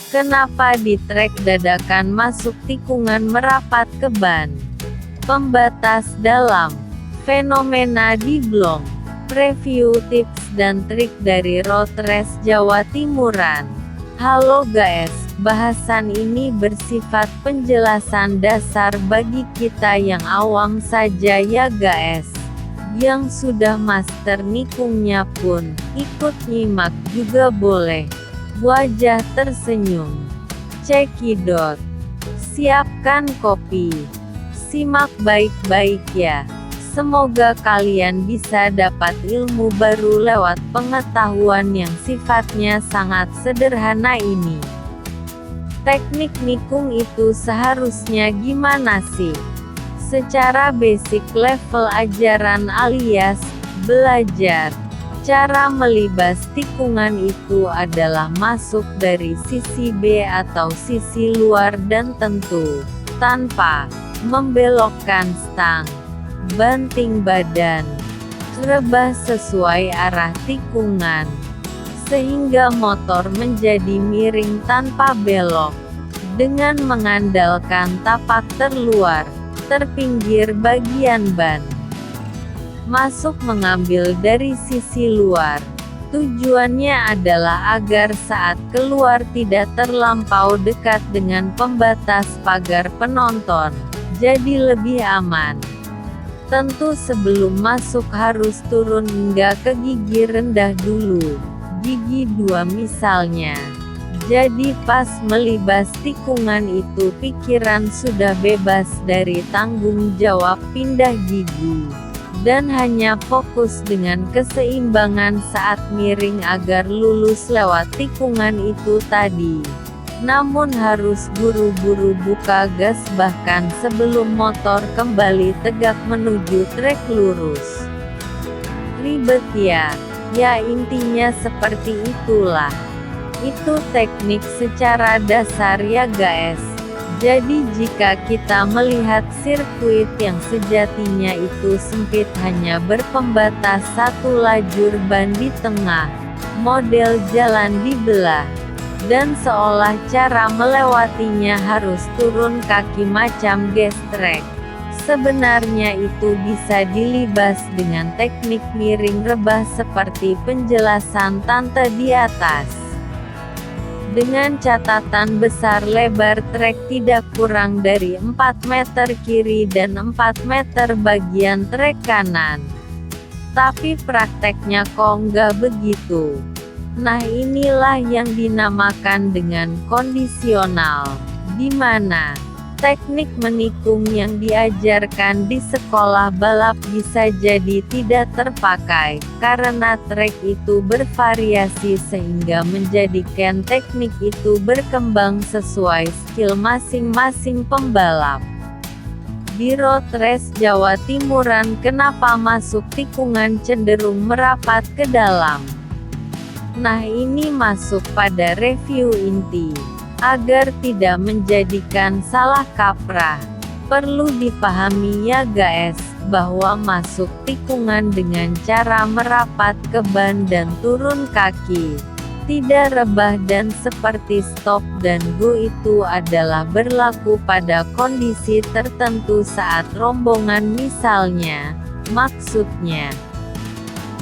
Kenapa di trek dadakan masuk tikungan merapat ke ban? Pembatas dalam. Fenomena di blog. Review tips dan trik dari Road Race Jawa Timuran. Halo guys, bahasan ini bersifat penjelasan dasar bagi kita yang awam saja ya guys. Yang sudah master nikungnya pun, ikut nyimak juga boleh. Wajah tersenyum. Cekidot. Siapkan kopi. Simak baik-baik ya. Semoga kalian bisa dapat ilmu baru lewat pengetahuan yang sifatnya sangat sederhana ini. Teknik nikung itu seharusnya gimana sih? Secara basic level ajaran alias belajar. Cara melibas tikungan itu adalah masuk dari sisi B atau sisi luar dan tentu tanpa membelokkan stang, banting badan, rebah sesuai arah tikungan, sehingga motor menjadi miring tanpa belok, dengan mengandalkan tapak terluar, terpinggir bagian ban. Masuk mengambil dari sisi luar. Tujuannya adalah agar saat keluar tidak terlampau dekat dengan pembatas pagar penonton, jadi lebih aman. Tentu sebelum masuk harus turun hingga ke gigi rendah dulu, gigi 2 misalnya. Jadi pas melibas tikungan itu pikiran sudah bebas dari tanggung jawab pindah gigi. Dan hanya fokus dengan keseimbangan saat miring agar lulus lewat tikungan itu tadi. Namun harus buru-buru buka gas bahkan sebelum motor kembali tegak menuju trek lurus. Ribet ya? Ya intinya seperti itulah. Itu teknik secara dasar ya guys. Jadi jika kita melihat sirkuit yang sejatinya itu sempit hanya berpembatas satu lajur ban di tengah, model jalan dibelah, dan seolah cara melewatinya harus turun kaki macam gas track. Sebenarnya itu bisa dilibas dengan teknik miring rebah seperti penjelasan tante di atas. Dengan catatan besar lebar trek tidak kurang dari 4 meter kiri dan 4 meter bagian trek kanan. Tapi prakteknya kok nggak begitu. Nah inilah yang dinamakan dengan kondisional, di mana teknik menikung yang diajarkan di sekolah balap bisa jadi tidak terpakai, karena trek itu bervariasi sehingga menjadikan teknik itu berkembang sesuai skill masing-masing pembalap. Di Road Race Jawa Timuran kenapa masuk tikungan cenderung merapat ke dalam? Nah ini masuk pada review inti. Agar tidak menjadikan salah kaprah, perlu dipahami ya guys, bahwa masuk tikungan dengan cara merapat ke ban dan turun kaki, tidak rebah dan seperti stop dan go itu adalah berlaku pada kondisi tertentu saat rombongan misalnya, maksudnya.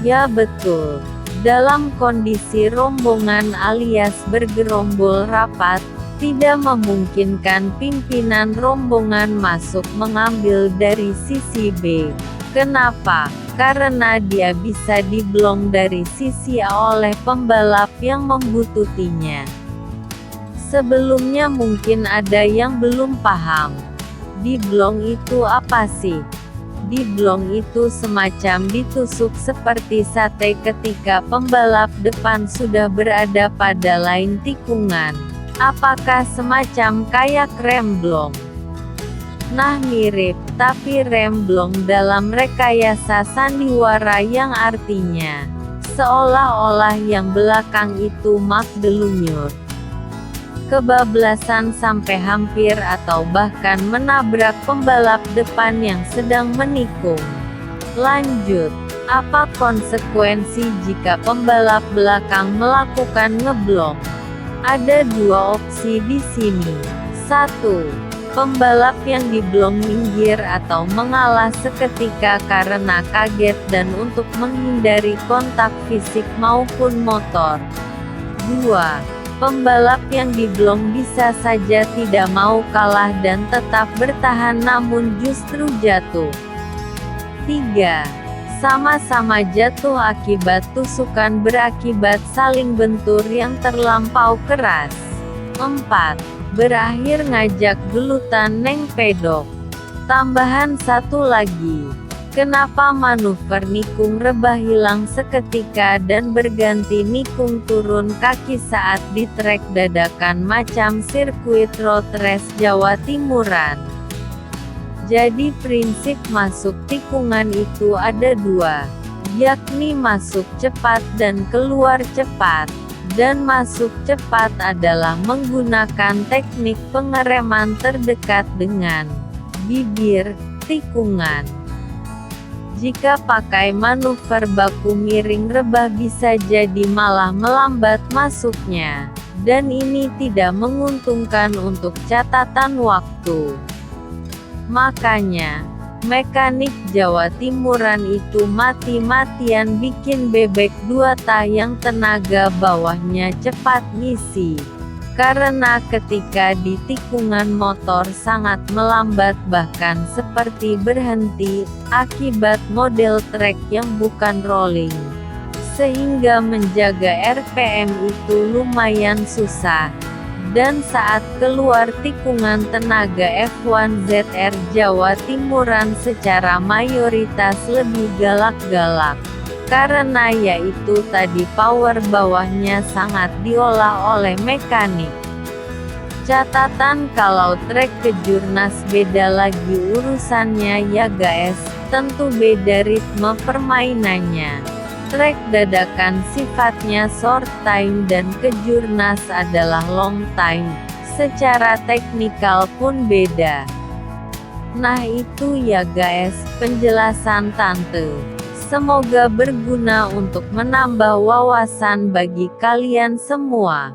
Ya betul. Dalam kondisi rombongan alias bergerombol rapat, tidak memungkinkan pimpinan rombongan masuk mengambil dari sisi B. Kenapa? Karena dia bisa diblong dari sisi A oleh pembalap yang membututinya. Sebelumnya mungkin ada yang belum paham. Diblong itu apa sih? Diblong itu semacam ditusuk seperti sate ketika pembalap depan sudah berada pada lain tikungan. Apakah semacam kayak remblong? Nah mirip, tapi remblong dalam rekayasa sandiwara yang artinya seolah-olah yang belakang itu magdelunyur, kebablasan sampai hampir atau bahkan menabrak pembalap depan yang sedang menikung. Lanjut, apa konsekuensi jika pembalap belakang melakukan ngeblok? Ada dua opsi di sini. 1. Pembalap yang diblong minggir atau mengalah seketika karena kaget dan untuk menghindari kontak fisik maupun motor. 2. Pembalap yang diblong bisa saja tidak mau kalah dan tetap bertahan namun justru jatuh. 3. Sama-sama jatuh akibat tusukan berakibat saling bentur yang terlampau keras. 4. Berakhir ngajak gelutan neng pedok. Tambahan satu lagi. Kenapa manuver nikung rebah hilang seketika dan berganti nikung turun kaki saat di trek dadakan macam sirkuit road race Jawa Timuran? Jadi prinsip masuk tikungan itu ada dua, yakni masuk cepat dan keluar cepat. Dan masuk cepat adalah menggunakan teknik pengereman terdekat dengan bibir tikungan. Jika pakai manuver baku miring rebah bisa jadi malah melambat masuknya, dan ini tidak menguntungkan untuk catatan waktu. Makanya, mekanik Jawa Timuran itu mati-matian bikin bebek 2 tah yang tenaga bawahnya cepat ngisi. Karena ketika di tikungan motor sangat melambat bahkan seperti berhenti, akibat model trek yang bukan rolling. Sehingga menjaga RPM itu lumayan susah. Dan saat keluar tikungan tenaga F1 ZR Jawa Timuran secara mayoritas lebih galak-galak. Karena yaitu tadi power bawahnya sangat diolah oleh mekanik. Catatan kalau trek kejurnas beda lagi urusannya ya guys, tentu beda ritme permainannya. Trek dadakan sifatnya short time dan kejurnas adalah long time, secara teknikal pun beda. Nah itu ya guys, penjelasan Tante. Semoga berguna untuk menambah wawasan bagi kalian semua.